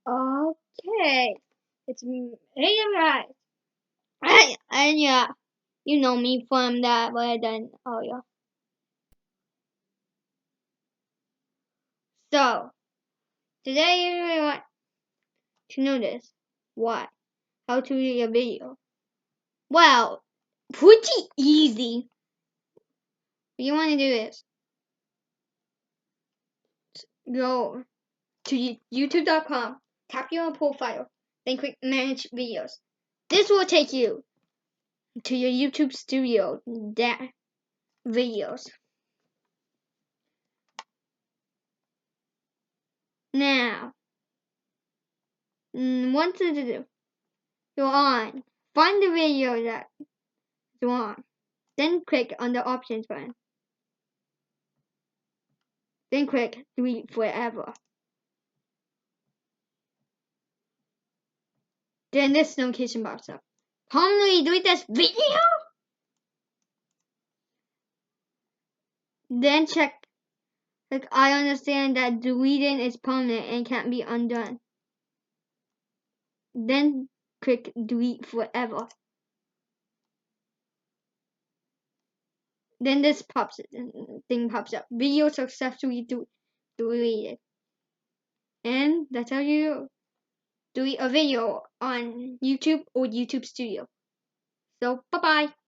Okay. It's me. Hey, guys. And yeah, you know me from that, but then, oh yeah. So, today you really want to know this. Why? How to read a video. Well, pretty easy. What you want to do is go to youtube.com, tap your profile, then click manage videos. This will take you to your YouTube studio videos. Now, what to do? Go on. Find the video that you want. Then click on the options button. Then click delete forever. Then this notification pops up. Permanently delete this video? Then check. Like, I understand that deleting is permanent and can't be undone. Then click delete forever. Then this thing pops up. Video successfully deleted. And that's how you delete a video on YouTube or YouTube Studio. So, bye-bye.